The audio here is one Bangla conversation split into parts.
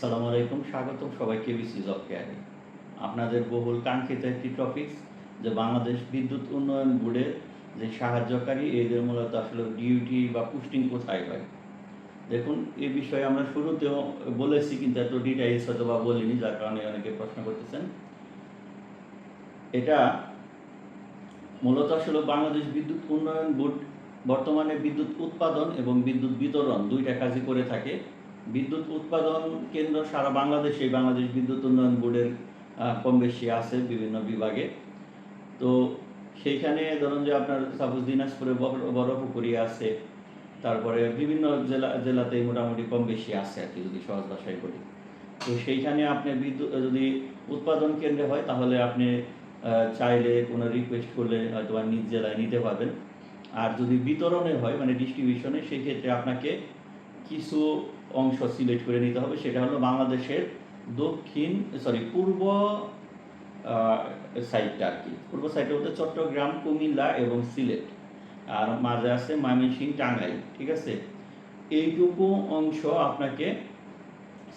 আসসালামু আলাইকুম, স্বাগতম সবাইকে বিসি জব কেয়ারে। আপনাদের বহুল কাঙ্ক্ষিত একটি টপিকস যে বাংলাদেশ বিদ্যুৎ উন্নয়ন বোর্ডের যে সাহায্যকারী এদের মূলত আসলে ডিউটি বা পোস্টিং কোথায় হয়। দেখুন, এ বিষয়ে আমরা শুরুতেও বলেছি, কিন্তু এত ডিটেইলস হয়তো বা বলিনি, যার কারণে অনেকে প্রশ্ন করতেছেন। এটা মূলত আসলে বাংলাদেশ বিদ্যুৎ উন্নয়ন বোর্ড বর্তমানে বিদ্যুৎ উৎপাদন এবং বিদ্যুৎ বিতরণ দুইটা কাজই করে থাকে। বিদ্যুৎ উৎপাদন কেন্দ্র সারা বাংলাদেশে বাংলাদেশ বিদ্যুৎ উন্নয়ন বোর্ডের কম বেশি আছে বিভিন্ন বিভাগে। তো সেইখানে ধরুন যে আপনার সাপোজ দিনাজপুরে বড়পুকুরি আছে, তারপরে বিভিন্ন জেলাতেই মোটামুটি কম বেশি আছে আর কি, যদি সহজ ভাষায় বলি। তো সেইখানে আপনি বিদ্যুৎ যদি উৎপাদন কেন্দ্রে হয় তাহলে আপনি চাইলে কোনো রিকোয়েস্ট করলে হয়তো বা নিজ জেলায় নিতে পারবেন। আর যদি বিতরণে হয় মানে ডিস্ট্রিবিউশনে, সেই ক্ষেত্রে আপনাকে কিছু অংশ সিলেক্ট করে নিতে হবে। সেটা হলো বাংলাদেশের পূর্ব সাইডটা আর কি। পূর্ব সাইডটা বলতে চট্টগ্রাম, কুমিল্লা এবং সিলেট, আর মাঝে আছে ময়মনসিংহ, টাঙ্গাইল। ঠিক আছে, এইটুকু অংশ আপনাকে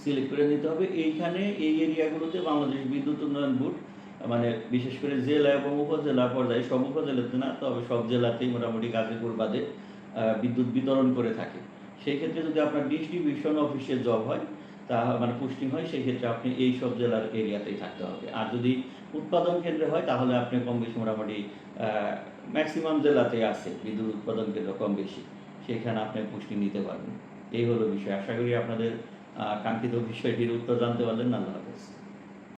সিলেক্ট করে নিতে হবে। এইখানে এই এরিয়াগুলোতে বাংলাদেশ বিদ্যুৎ উন্নয়ন বোর্ড মানে বিশেষ করে জেলা এবং উপজেলা পর্যায়ে, সব উপজেলাতে না, তবে সব জেলাতেই মোটামুটি গাজীপুর বাদে বিদ্যুৎ বিতরণ করে থাকে। সেই ক্ষেত্রে যদি আপনার ডিস্ট্রিবিউশন অফিসে জব হয়, তা মানে পোস্টিং হয়, সেই ক্ষেত্রে আপনি এই সব জেলার এরিয়াতেই থাকতে হবে। আর যদি উৎপাদন কেন্দ্রে হয় তাহলে আপনি কম বেশি মোটামুটি ম্যাক্সিমাম জেলাতে আছে বিদ্যুৎ উৎপাদন কেন্দ্র কম বেশি, সেখানে আপনি পোস্টিং নিতে পারবেন। এই হলো বিষয়। আশা করি আপনাদের কাঙ্ক্ষিত বিষয়টির উত্তর জানতে পারলেন। আল্লাহ হাফেজ।